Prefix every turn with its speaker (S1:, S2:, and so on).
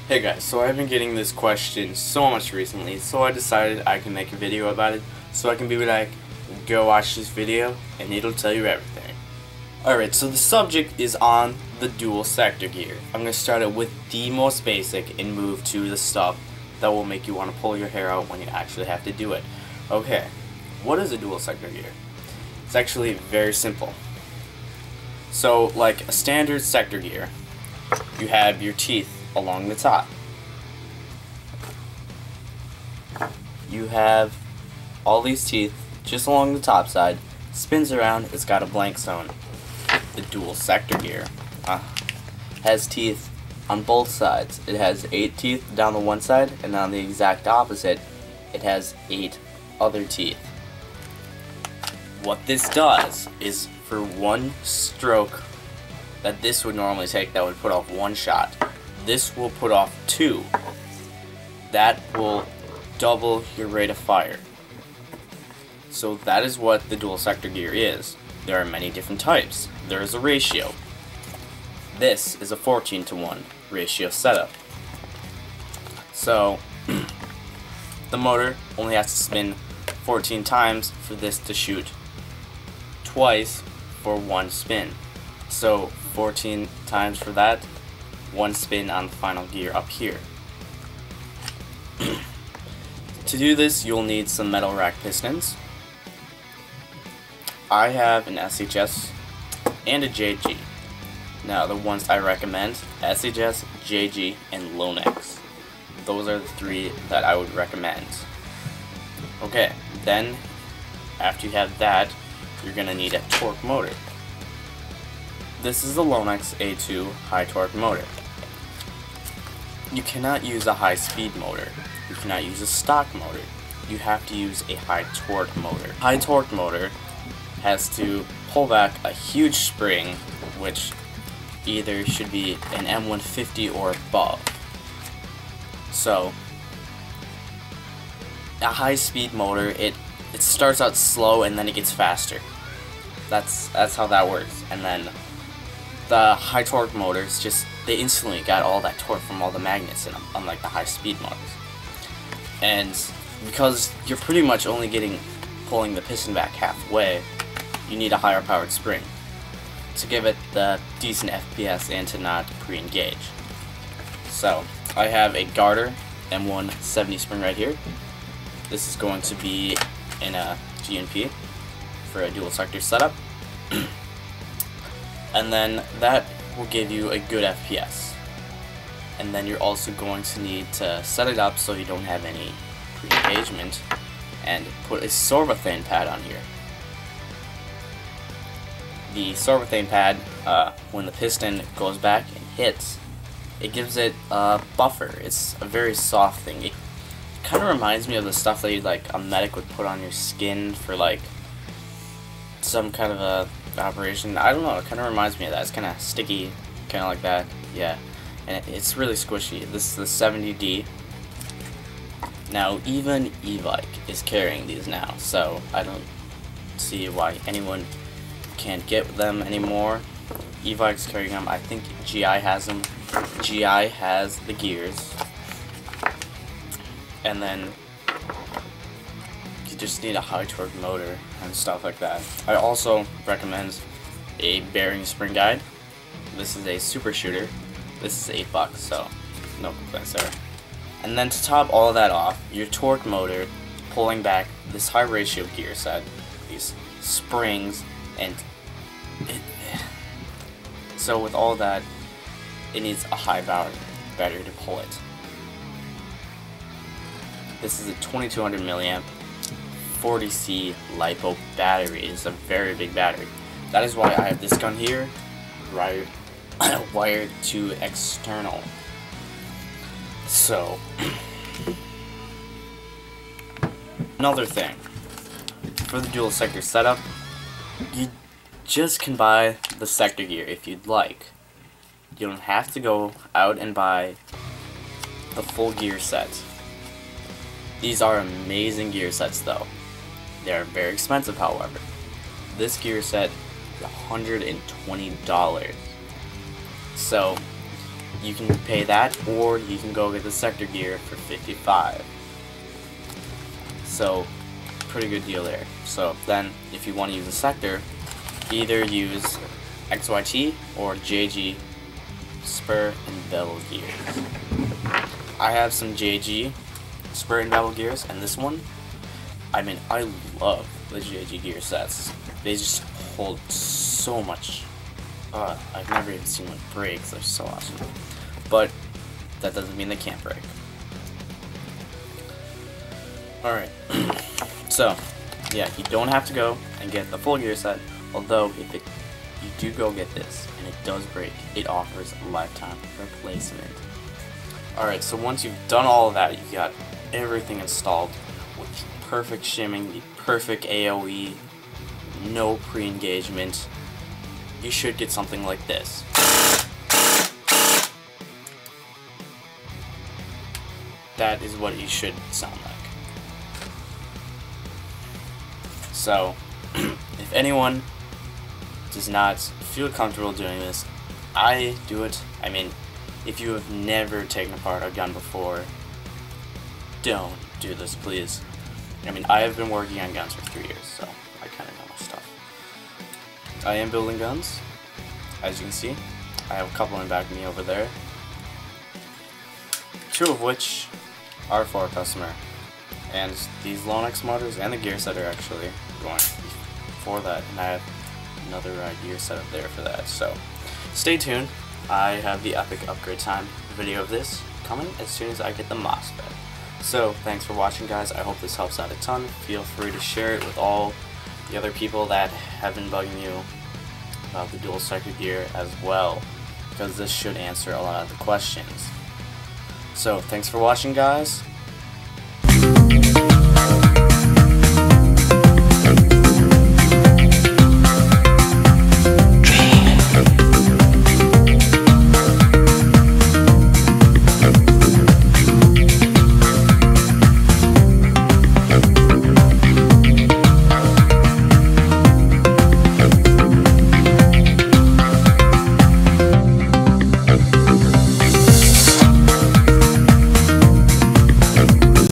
S1: Hey guys, so I've been getting this question so much recently, so I decided I can make a video about it, so I can be like, go watch this video, and it'll tell you everything. Alright, so the subject is on the dual sector gear. I'm going to start it with the most basic and move to the stuff that will make you want to pull your hair out when you actually have to do it. Okay, what is a dual sector gear? It's actually very simple. So, like a standard sector gear, you have your teeth along the top. You have all these teeth just along the top side, spins around, it's got a blank zone. The dual sector gear has teeth on both sides. It has 8 teeth down the one side, and on the exact opposite, it has 8 other teeth. What this does is, for one stroke that this would normally take that would put off 1 shot, this will put off 2. That will double your rate of fire. So that is what the dual sector gear is. There are many different types. There is a ratio. This is a 14:1 ratio setup. So the motor only has to spin 14 times for this to shoot twice for 1 spin. So 14 times for that, 1 spin on the final gear up here. To do this, you'll need some metal rack pistons. I have an SHS and a JG. Now, the ones I recommend, SHS, JG, and Lonex. Those are the 3 that I would recommend. Okay, then, after you have that, you're going to need a torque motor. This is the Lonex A2 high torque motor. You cannot use a high speed motor. You cannot use a stock motor. You have to use a high torque motor. High torque motor has to pull back a huge spring, which either should be an M150 or above. So a high speed motor, it starts out slow and then it gets faster. That's how that works. And then the high torque motors, just they instantly got all that torque from all the magnets in them, unlike the high speed motors. And because you're pretty much only pulling the piston back halfway, you need a higher powered spring to give it the decent FPS and to not pre-engage. So I have a Garter M170 spring right here. This is going to be in a GNP for a dual sector setup. And then that will give you a good FPS. And then you're also going to need to set it up so you don't have any pre-engagement, and put a sorbothane pad on here. The sorbothane pad, when the piston goes back and hits, it gives it a buffer. It's a very soft thing. It kind of reminds me of the stuff that like a medic would put on your skin for like some kind of a operation. I don't know, it kind of reminds me of that. It's kind of sticky, kind of like that, yeah. And it's really squishy. This is the 70D. Now, even e-bike is carrying these now, so I don't see why anyone can't get them anymore. E-bike's carrying them. I think GI has them. GI has the gears. And then you just need a high torque motor and stuff like that. I also recommend a bearing spring guide. This is a super shooter. This is $8, so no complaints there. And then to top all that off, your torque motor pulling back this high ratio gear set, these springs, and so with all that, it needs a high power battery to pull it. This is a 2200 milliamp 40C LiPo battery. It's a very big battery. That is why I have this gun here, wired to external. So, another thing, for the dual sector setup, you just can buy the sector gear if you'd like. You don't have to go out and buy the full gear set. These are amazing gear sets though. They are very expensive, however. This gear set is $120. So you can pay that, or you can go get the sector gear for $55. So pretty good deal there. So then if you want to use a sector, either use XYT or JG spur and bevel gears. I have some JG spur and bevel gears, and this one, I mean, I love the JG gear sets. They just hold so much. I've never even seen one break. They're so awesome. But that doesn't mean they can't break. Alright. So, yeah, you don't have to go and get the full gear set. Although, if you do go get this, and it does break, it offers a lifetime replacement. Alright, so once you've done all of that, you've got everything installed with the perfect shimming, the perfect AOE, no pre-engagement, you should get something like this. That is what it should sound like. So, if anyone does not feel comfortable doing this, I do it. I mean, if you have never taken apart a gun before, don't do this, please. I mean, I have been working on guns for 3 years, so I kind of know my stuff. I am building guns, as you can see. I have a couple in back of me over there. 2 of which are for a customer. And these Lonex motors and the gear set are actually going for that, and I have another gear set up there for that. So stay tuned. I have the epic upgrade time video of this coming as soon as I get the Mosfet. So thanks for watching, guys. I hope this helps out a ton. Feel free to share it with all the other people that have been bugging you about the dual sector gear as well, because this should answer a lot of the questions. So thanks for watching, guys.